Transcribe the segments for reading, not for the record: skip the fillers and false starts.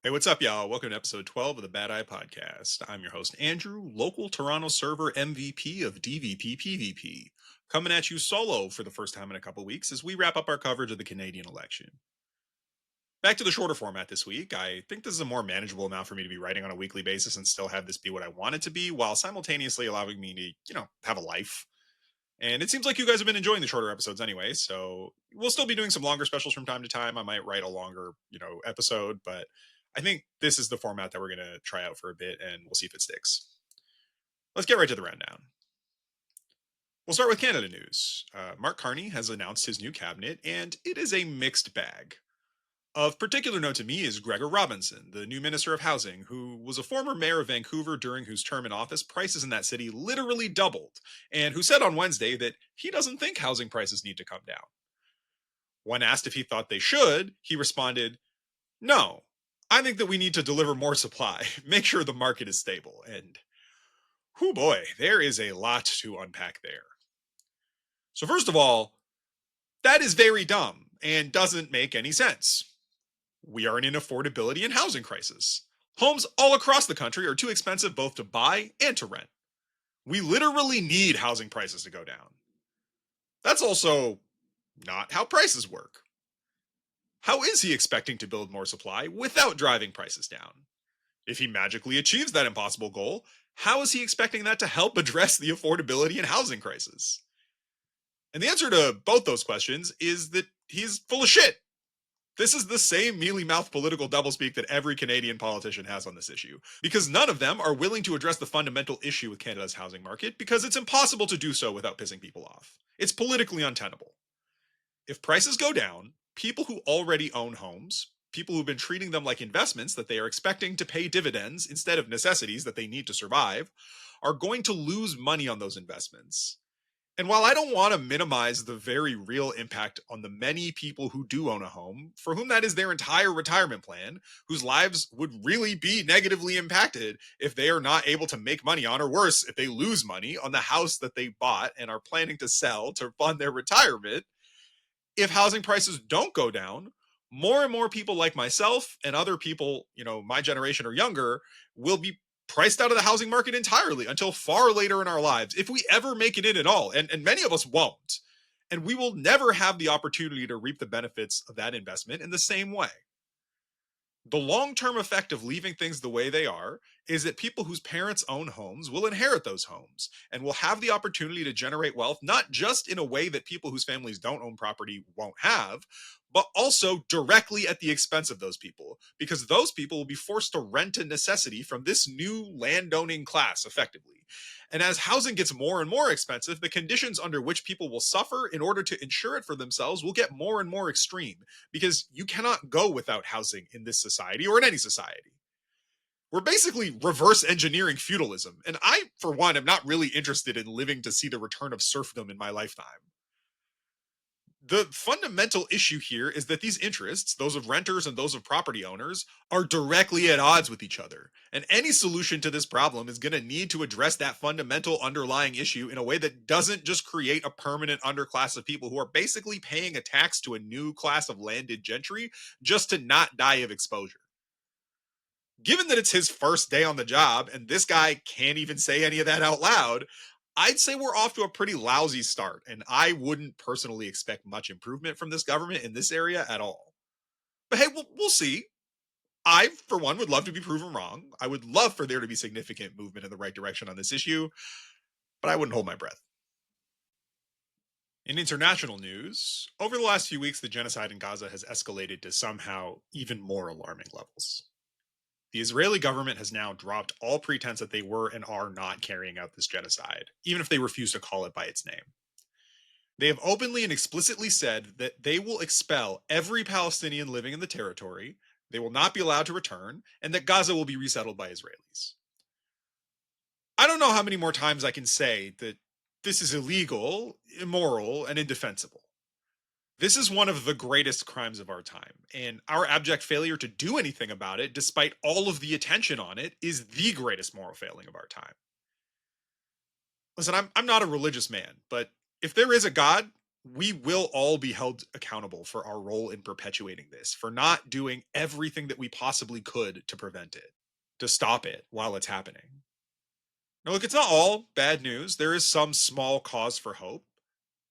Hey, what's up, y'all? Welcome to episode 12 of the Bad Eye Podcast. I'm your host, Andrew, local Toronto server MVP of DVP PvP, coming at you solo for the first time in a couple weeks as we wrap up our coverage of the Canadian election. Back to the shorter format this week. I think this is a more manageable amount for me to be writing on a weekly basis and still have this be what I want it to be while simultaneously allowing me to, have a life. And it seems like you guys have been enjoying the shorter episodes anyway, so we'll still be doing some longer specials from time to time. I might write a longer, episode, but I think this is the format that we're going to try out for a bit and we'll see if it sticks. Let's get right to the rundown. We'll start with Canada news. Mark Carney has announced his new cabinet, and it is a mixed bag. Of particular note to me is Gregor Robinson, the new Minister of Housing, who was a former mayor of Vancouver during whose term in office prices in that city literally doubled, and who said on Wednesday that he doesn't think housing prices need to come down. When asked if he thought they should, he responded, "No, I think that we need to deliver more supply, make sure the market is stable." And, whoo boy, there is a lot to unpack there. So, first of all, that is very dumb and doesn't make any sense. We are in an affordability and housing crisis. Homes all across the country are too expensive both to buy and to rent. We literally need housing prices to go down. That's also not how prices work. How is he expecting to build more supply without driving prices down? If he magically achieves that impossible goal, how is he expecting that to help address the affordability and housing crisis? And the answer to both those questions is that he's full of shit. This is the same mealy mouthed political doublespeak that every Canadian politician has on this issue, because none of them are willing to address the fundamental issue with Canada's housing market because it's impossible to do so without pissing people off. It's politically untenable. If prices go down, people who already own homes, people who've been treating them like investments that they are expecting to pay dividends instead of necessities that they need to survive, are going to lose money on those investments. And while I don't want to minimize the very real impact on the many people who do own a home, for whom that is their entire retirement plan, whose lives would really be negatively impacted if they are not able to make money on, or worse, if they lose money on the house that they bought and are planning to sell to fund their retirement, if housing prices don't go down, more and more people like myself and other people, my generation or younger, will be priced out of the housing market entirely until far later in our lives, if we ever make it in at all. And many of us won't. And we will never have the opportunity to reap the benefits of that investment in the same way. The long term effect of leaving things the way they are is that people whose parents own homes will inherit those homes and will have the opportunity to generate wealth, not just in a way that people whose families don't own property won't have, but also directly at the expense of those people, because those people will be forced to rent a necessity from this new landowning class effectively. And as housing gets more and more expensive, the conditions under which people will suffer in order to insure it for themselves will get more and more extreme, because you cannot go without housing in this society or in any society. We're basically reverse engineering feudalism, and I, for one, am not really interested in living to see the return of serfdom in my lifetime. The fundamental issue here is that these interests, those of renters and those of property owners, are directly at odds with each other. And any solution to this problem is going to need to address that fundamental underlying issue in a way that doesn't just create a permanent underclass of people who are basically paying a tax to a new class of landed gentry just to not die of exposure. Given that it's his first day on the job and this guy can't even say any of that out loud, I'd say we're off to a pretty lousy start, and I wouldn't personally expect much improvement from this government in this area at all. But hey, we'll see. I, for one, would love to be proven wrong. I would love for there to be significant movement in the right direction on this issue, but I wouldn't hold my breath. In international news, over the last few weeks, the genocide in Gaza has escalated to somehow even more alarming levels. The Israeli government has now dropped all pretense that they were and are not carrying out this genocide, even if they refuse to call it by its name. They have openly and explicitly said that they will expel every Palestinian living in the territory, they will not be allowed to return, and that Gaza will be resettled by Israelis. I don't know how many more times I can say that this is illegal, immoral, and indefensible. This is one of the greatest crimes of our time, and our abject failure to do anything about it, despite all of the attention on it, is the greatest moral failing of our time. Listen, I'm not a religious man, but if there is a God, we will all be held accountable for our role in perpetuating this, for not doing everything that we possibly could to prevent it, to stop it while it's happening. Now, look, it's not all bad news. There is some small cause for hope.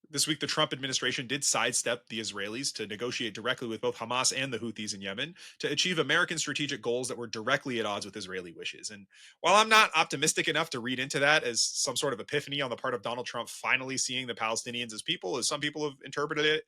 This week, the Trump administration did sidestep the Israelis to negotiate directly with both Hamas and the Houthis in Yemen to achieve American strategic goals that were directly at odds with Israeli wishes. And while I'm not optimistic enough to read into that as some sort of epiphany on the part of Donald Trump finally seeing the Palestinians as people, as some people have interpreted it,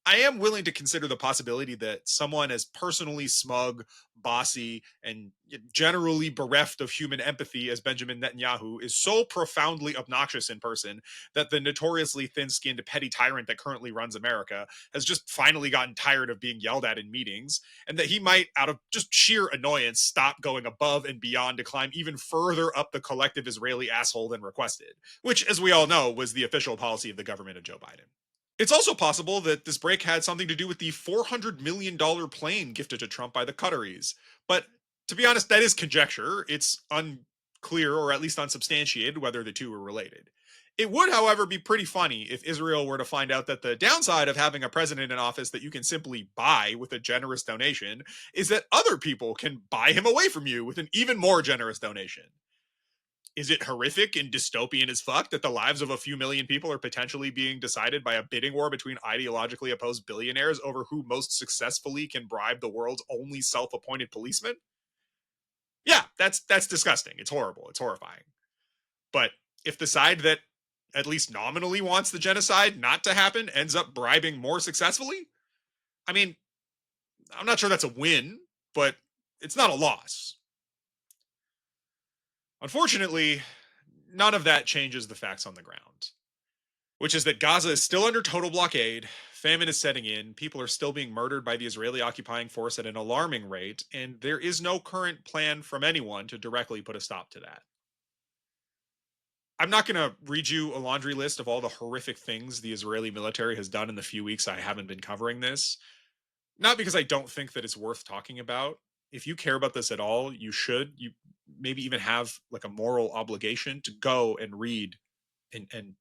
I am willing to consider the possibility that someone as personally smug, bossy, and generally bereft of human empathy as Benjamin Netanyahu is so profoundly obnoxious in person that the notoriously thin skinned petty tyrant that currently runs America has just finally gotten tired of being yelled at in meetings, and that he might, out of just sheer annoyance, stop going above and beyond to climb even further up the collective Israeli asshole than requested, which, as we all know, was the official policy of the government of Joe Biden. It's also possible that this break had something to do with the $400 million plane gifted to Trump by the Qataris. But to be honest, that is conjecture. It's unclear, or at least unsubstantiated, whether the two are related. It would, however, be pretty funny if Israel were to find out that the downside of having a president in office that you can simply buy with a generous donation is that other people can buy him away from you with an even more generous donation. Is it horrific and dystopian as fuck that the lives of a few million people are potentially being decided by a bidding war between ideologically opposed billionaires over who most successfully can bribe the world's only self-appointed policeman? Yeah, that's disgusting. It's horrible. It's horrifying. But if the side that at least nominally wants the genocide not to happen ends up bribing more successfully, I mean, I'm not sure that's a win, but it's not a loss. Unfortunately, none of that changes the facts on the ground, which is that Gaza is still under total blockade. Famine is setting in. People are still being murdered by the Israeli occupying force at an alarming rate, and there is no current plan from anyone to directly put a stop to that. I'm not going to read you a laundry list of all the horrific things the Israeli military has done in the few weeks I haven't been covering this. Not because I don't think that it's worth talking about. If you care about this at all, you should. You maybe even have like a moral obligation to go and read and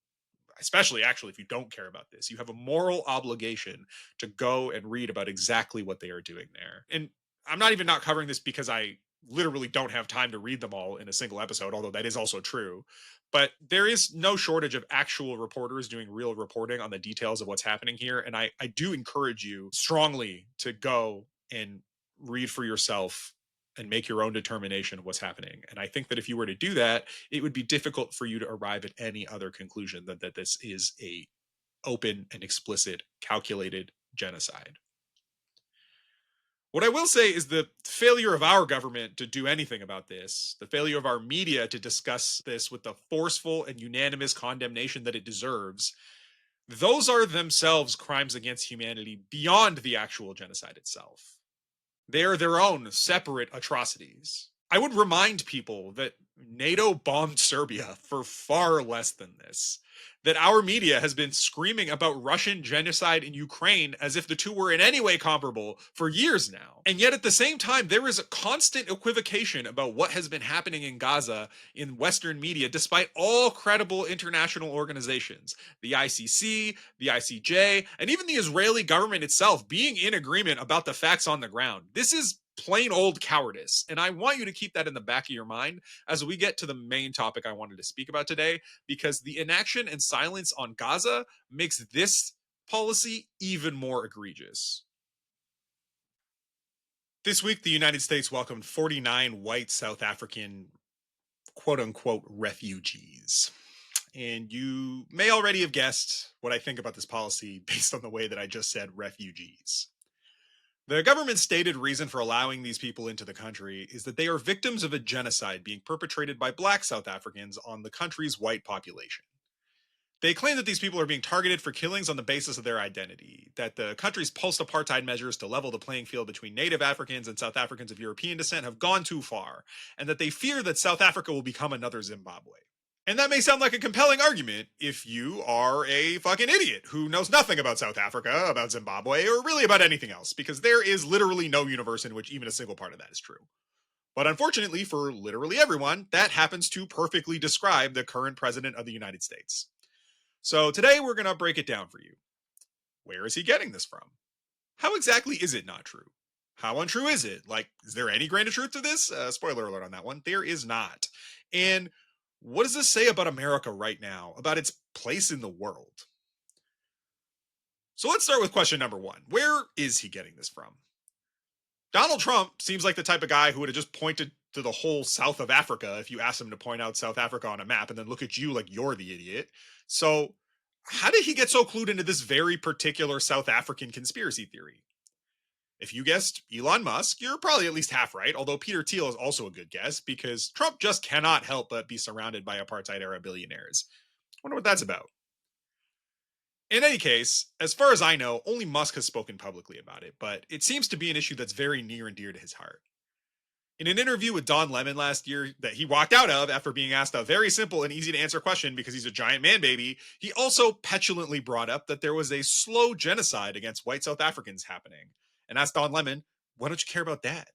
especially actually if you don't care about this, you have a moral obligation to go and read about exactly what they are doing there. And I'm not even not covering this because I literally don't have time to read them all in a single episode, although that is also true. But there is no shortage of actual reporters doing real reporting on the details of what's happening here. And I do encourage you strongly to go and read for yourself and make your own determination of what's happening. And I think that if you were to do that, it would be difficult for you to arrive at any other conclusion than that this is a open and explicit, calculated genocide. What I will say is the failure of our government to do anything about this, the failure of our media to discuss this with the forceful and unanimous condemnation that it deserves, those are themselves crimes against humanity beyond the actual genocide itself. They are their own separate atrocities. I would remind people that NATO bombed Serbia for far less than this. That our media has been screaming about Russian genocide in Ukraine as if the two were in any way comparable for years now. And yet at the same time, there is a constant equivocation about what has been happening in Gaza in Western media, despite all credible international organizations, the ICC, the ICJ, and even the Israeli government itself being in agreement about the facts on the ground. This is plain old cowardice. And I want you to keep that in the back of your mind as we get to the main topic I wanted to speak about today, because the inaction and silence on Gaza makes this policy even more egregious. This week, the United States welcomed 49 white South African quote unquote refugees. And you may already have guessed what I think about this policy based on the way that I just said refugees. The government's stated reason for allowing these people into the country is that they are victims of a genocide being perpetrated by black South Africans on the country's white population. They claim that these people are being targeted for killings on the basis of their identity, that the country's post-apartheid measures to level the playing field between native Africans and South Africans of European descent have gone too far, and that they fear that South Africa will become another Zimbabwe. And that may sound like a compelling argument if you are a fucking idiot who knows nothing about South Africa, about Zimbabwe, or really about anything else, because there is literally no universe in which even a single part of that is true. But unfortunately for literally everyone, that happens to perfectly describe the current president of the United States. So today we're going to break it down for you. Where is he getting this from? How exactly is it not true? How untrue is it? Like, is there any grain of truth to this? Spoiler alert on that one. There is not. And what does this say about America right now, about its place in the world? So let's start with question number one. Where is he getting this from? Donald Trump seems like the type of guy who would have just pointed to the whole south of Africa if you asked him to point out South Africa on a map and then look at you like you're the idiot. So, how did he get so clued into this very particular South African conspiracy theory? If you guessed Elon Musk, you're probably at least half right, although Peter Thiel is also a good guess because Trump just cannot help but be surrounded by apartheid era billionaires. Wonder what that's about. In any case, as far as I know, only Musk has spoken publicly about it, but it seems to be an issue that's very near and dear to his heart. In an interview with Don Lemon last year that he walked out of after being asked a very simple and easy to answer question because he's a giant man baby, he also petulantly brought up that there was a slow genocide against white South Africans happening and asked Don Lemon, why don't you care about that?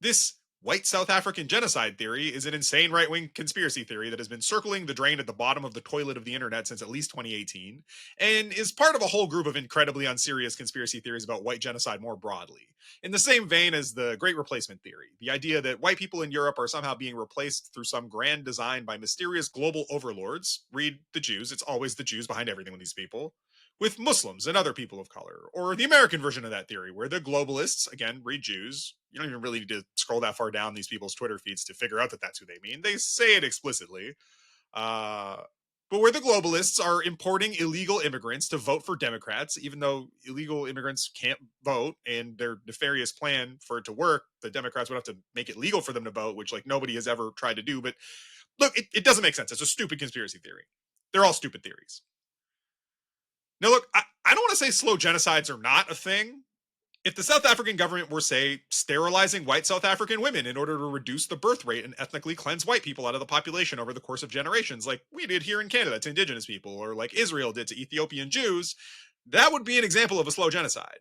This white South African genocide theory is an insane right wing conspiracy theory that has been circling the drain at the bottom of the toilet of the internet since at least 2018, and is part of a whole group of incredibly unserious conspiracy theories about white genocide more broadly. In the same vein as the Great Replacement theory, the idea that white people in Europe are somehow being replaced through some grand design by mysterious global overlords, read the Jews, it's always the Jews behind everything with these people, with Muslims and other people of color, or the American version of that theory, where the globalists, again, read Jews, you don't even really need to scroll that far down these people's Twitter feeds to figure out that that's who they mean. They say it explicitly. But where the globalists are importing illegal immigrants to vote for Democrats, even though illegal immigrants can't vote and their nefarious plan for it to work, the Democrats would have to make it legal for them to vote, which like nobody has ever tried to do. But look, it doesn't make sense. It's a stupid conspiracy theory. They're all stupid theories. Now, look, I don't want to say slow genocides are not a thing. If the South African government were, say, sterilizing white South African women in order to reduce the birth rate and ethnically cleanse white people out of the population over the course of generations, like we did here in Canada to indigenous people, or like Israel did to Ethiopian Jews, that would be an example of a slow genocide.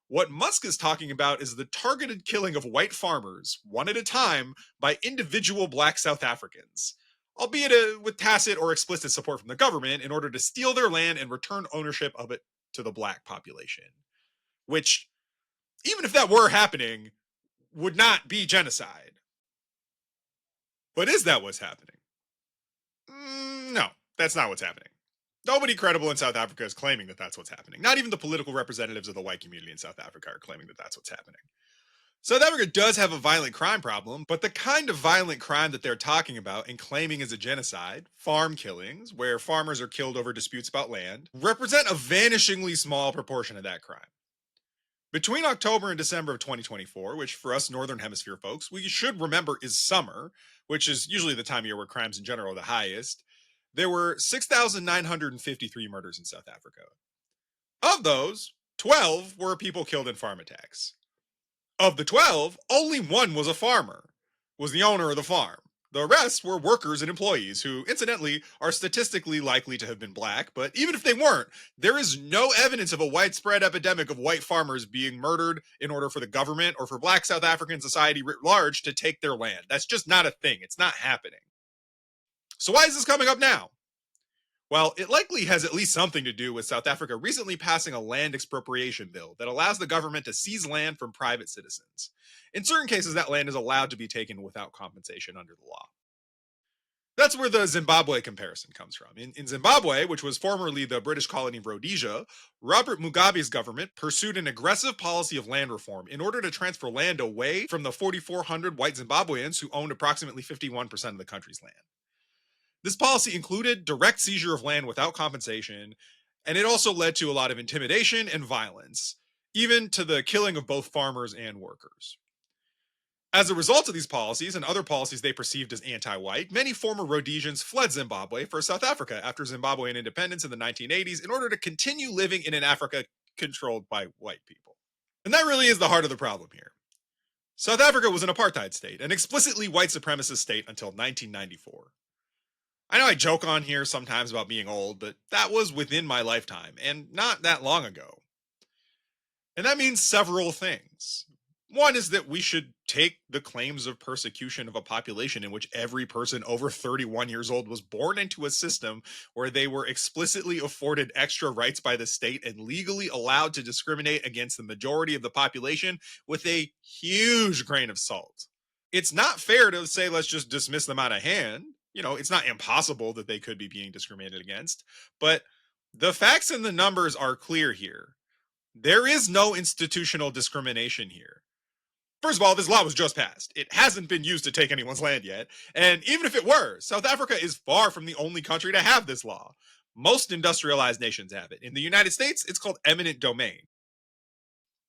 What Musk is talking about is the targeted killing of white farmers, one at a time, by individual black South Africans, albeit with tacit or explicit support from the government in order to steal their land and return ownership of it to the black population. Which, even if that were happening, would not be genocide. But is that what's happening? No, that's not what's happening. Nobody credible in South Africa is claiming that that's what's happening. Not even the political representatives of the white community in South Africa are claiming that that's what's happening. South Africa does have a violent crime problem, but the kind of violent crime that they're talking about and claiming is a genocide, farm killings, where farmers are killed over disputes about land, represent a vanishingly small proportion of that crime. Between October and December of 2024, which for us Northern Hemisphere folks, we should remember is summer, which is usually the time of year where crimes in general are the highest, there were 6,953 murders in South Africa. Of those, 12 were people killed in farm attacks. Of the 12, only one was a farmer, was the owner of the farm. The rest were workers and employees who, incidentally, are statistically likely to have been black, but even if they weren't, there is no evidence of a widespread epidemic of white farmers being murdered in order for the government or for black South African society writ large to take their land. That's just not a thing. It's not happening. So why is this coming up now? Well, it likely has at least something to do with South Africa recently passing a land expropriation bill that allows the government to seize land from private citizens. In certain cases, that land is allowed to be taken without compensation under the law. That's where the Zimbabwe comparison comes from. In Zimbabwe, which was formerly the British colony of Rhodesia, Robert Mugabe's government pursued an aggressive policy of land reform in order to transfer land away from the 4,400 white Zimbabweans who owned approximately 51% of the country's land. This policy included direct seizure of land without compensation, and it also led to a lot of intimidation and violence, even to the killing of both farmers and workers. As a result of these policies and other policies they perceived as anti-white, many former Rhodesians fled Zimbabwe for South Africa after Zimbabwean independence in the 1980s in order to continue living in an Africa controlled by white people. And that really is the heart of the problem here. South Africa was an apartheid state, an explicitly white supremacist state until 1994. I know I joke on here sometimes about being old, but that was within my lifetime, and not that long ago. And that means several things. One is that we should take the claims of persecution of a population in which every person over 31 years old was born into a system where they were explicitly afforded extra rights by the state and legally allowed to discriminate against the majority of the population with a huge grain of salt. It's not fair to say, let's just dismiss them out of hand. It's not impossible that they could be being discriminated against, but the facts and the numbers are clear here. There is no institutional discrimination here. First of all, this law was just passed. It hasn't been used to take anyone's land yet. And even if it were, South Africa is far from the only country to have this law. Most industrialized nations have it. In the United States, it's called eminent domain.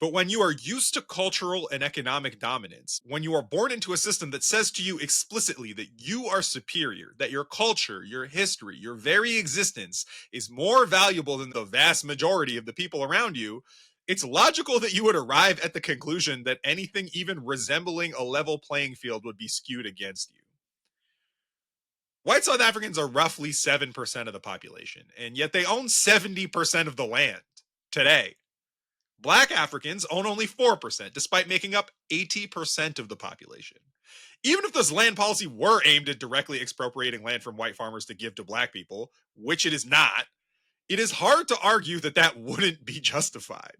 But when you are used to cultural and economic dominance, when you are born into a system that says to you explicitly that you are superior, that your culture, your history, your very existence is more valuable than the vast majority of the people around you, it's logical that you would arrive at the conclusion that anything even resembling a level playing field would be skewed against you. White South Africans are roughly 7% of the population, and yet they own 70% of the land today. Black Africans own only 4%, despite making up 80% of the population. Even if this land policy were aimed at directly expropriating land from white farmers to give to black people, which it is not, it is hard to argue that that wouldn't be justified.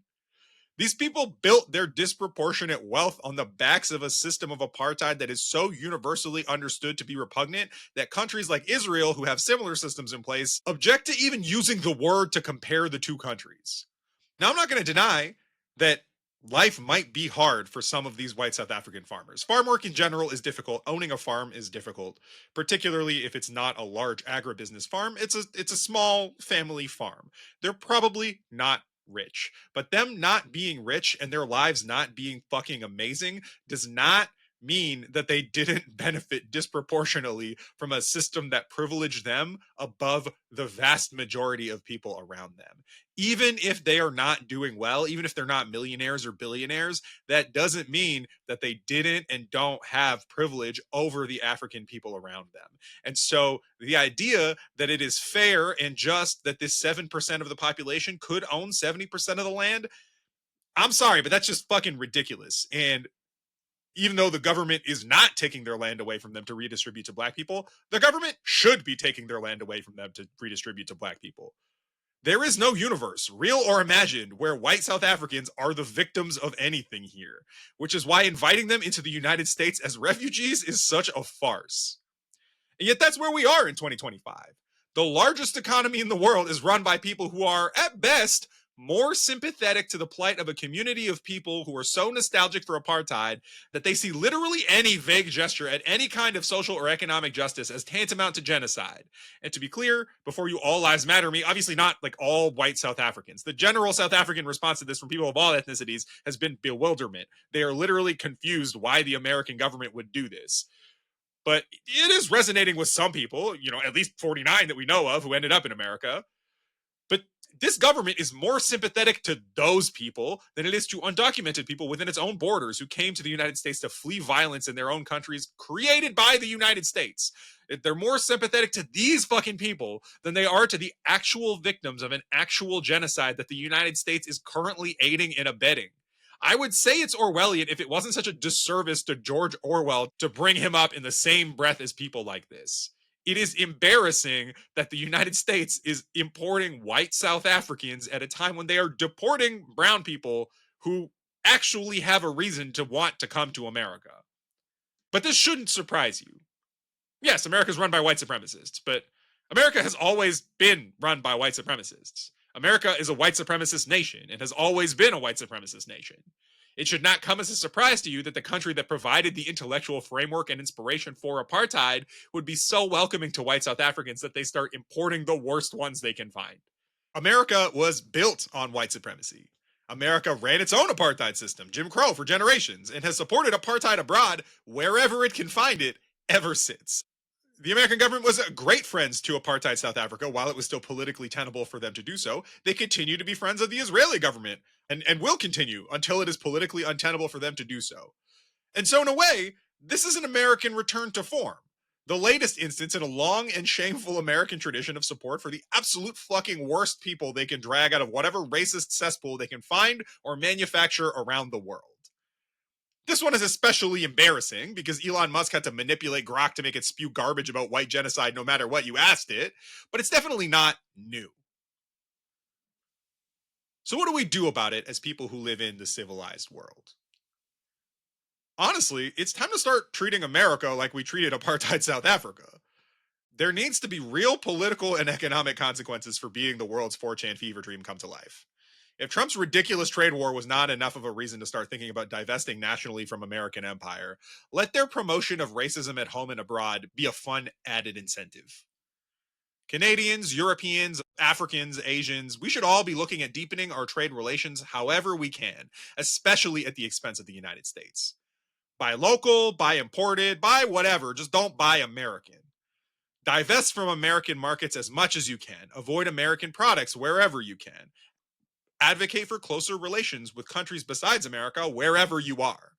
These people built their disproportionate wealth on the backs of a system of apartheid that is so universally understood to be repugnant that countries like Israel, who have similar systems in place, object to even using the word to compare the two countries. Now, I'm not going to deny that life might be hard for some of these white South African farmers. Farm work in general is difficult. Owning a farm is difficult, particularly if it's not a large agribusiness farm. It's a small family farm. They're probably not rich, but them not being rich and their lives not being fucking amazing does not mean that they didn't benefit disproportionately from a system that privileged them above the vast majority of people around them. Even if they are not doing well, even if they're not millionaires or billionaires, that doesn't mean that they didn't and don't have privilege over the African people around them. And so the idea that it is fair and just that this 7% of the population could own 70% of the land, I'm sorry, but that's just fucking ridiculous. And even though the government is not taking their land away from them to redistribute to black people, the government should be taking their land away from them to redistribute to black people. There is no universe, real or imagined, where white South Africans are the victims of anything here, which is why inviting them into the United States as refugees is such a farce. And yet that's where we are in 2025. The largest economy in the world is run by people who are, at best, more sympathetic to the plight of a community of people who are so nostalgic for apartheid that they see literally any vague gesture at any kind of social or economic justice as tantamount to genocide. And to be clear, before you all lives matter me, obviously not like all white South Africans. The general South African response to this from people of all ethnicities has been bewilderment. They are literally confused why the American government would do this. But it is resonating with some people, at least 49 that we know of who ended up in America. But this government is more sympathetic to those people than it is to undocumented people within its own borders who came to the United States to flee violence in their own countries created by the United States. They're more sympathetic to these fucking people than they are to the actual victims of an actual genocide that the United States is currently aiding and abetting. I would say it's Orwellian if it wasn't such a disservice to George Orwell to bring him up in the same breath as people like this. It is embarrassing that the United States is importing white South Africans at a time when they are deporting brown people who actually have a reason to want to come to America. But this shouldn't surprise you. Yes, America is run by white supremacists, but America has always been run by white supremacists. America is a white supremacist nation and has always been a white supremacist nation. It should not come as a surprise to you that the country that provided the intellectual framework and inspiration for apartheid would be so welcoming to white South Africans that they start importing the worst ones they can find. America was built on white supremacy. America ran its own apartheid system, Jim Crow, for generations, and has supported apartheid abroad wherever it can find it ever since. The American government was great friends to apartheid South Africa while it was still politically tenable for them to do so. They continue to be friends of the Israeli government and will continue until it is politically untenable for them to do so. And so, in a way, this is an American return to form. The latest instance in a long and shameful American tradition of support for the absolute fucking worst people they can drag out of whatever racist cesspool they can find or manufacture around the world. This one is especially embarrassing because Elon Musk had to manipulate Grok to make it spew garbage about white genocide no matter what you asked it, but it's definitely not new. So, what do we do about it as people who live in the civilized world? Honestly, it's time to start treating America like we treated apartheid South Africa. There needs to be real political and economic consequences for being the world's 4chan fever dream come to life. If Trump's ridiculous trade war was not enough of a reason to start thinking about divesting nationally from American empire, let their promotion of racism at home and abroad be a fun added incentive. Canadians, Europeans, Africans, Asians, we should all be looking at deepening our trade relations however we can, especially at the expense of the United States. Buy local, buy imported, buy whatever, just don't buy American. Divest from American markets as much as you can. Avoid American products wherever you can. Advocate for closer relations with countries besides America wherever you are.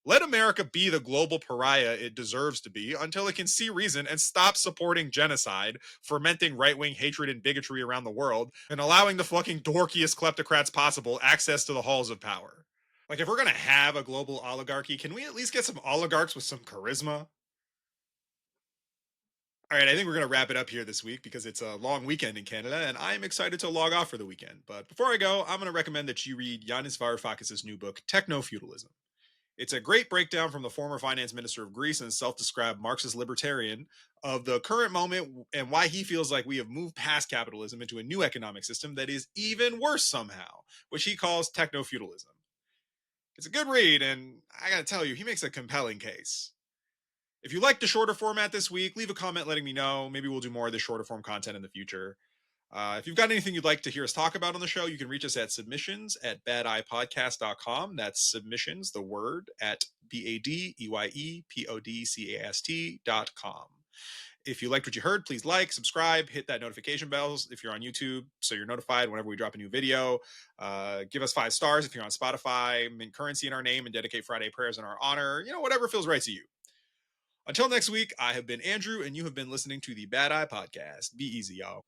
Let America be the global pariah it deserves to be until it can see reason and stop supporting genocide, fermenting right wing hatred and bigotry around the world, and allowing the fucking dorkiest kleptocrats possible access to the halls of power. Like, if we're gonna have a global oligarchy, can we at least get some oligarchs with some charisma? All right, I think we're going to wrap it up here this week because it's a long weekend in Canada and I'm excited to log off for the weekend. But before I go, I'm going to recommend that you read Yanis Varoufakis' new book, Techno Feudalism. It's a great breakdown from the former finance minister of Greece and self described Marxist libertarian of the current moment and why he feels like we have moved past capitalism into a new economic system that is even worse somehow, which he calls techno feudalism. It's a good read, and I got to tell you, he makes a compelling case. If you liked the shorter format this week, leave a comment letting me know. Maybe we'll do more of this shorter form content in the future. If you've got anything you'd like to hear us talk about on the show, you can reach us at submissions@badeyepodcast.com. That's submissions, the word, at BADEYEPODCAST.com. If you liked what you heard, please like, subscribe, hit that notification bells if you're on YouTube so you're notified whenever we drop a new video. Give us 5 stars if you're on Spotify, mint currency in our name, and dedicate Friday prayers in our honor. Whatever feels right to you. Until next week, I have been Andrew, and you have been listening to the Bad Eye Podcast. Be easy, y'all.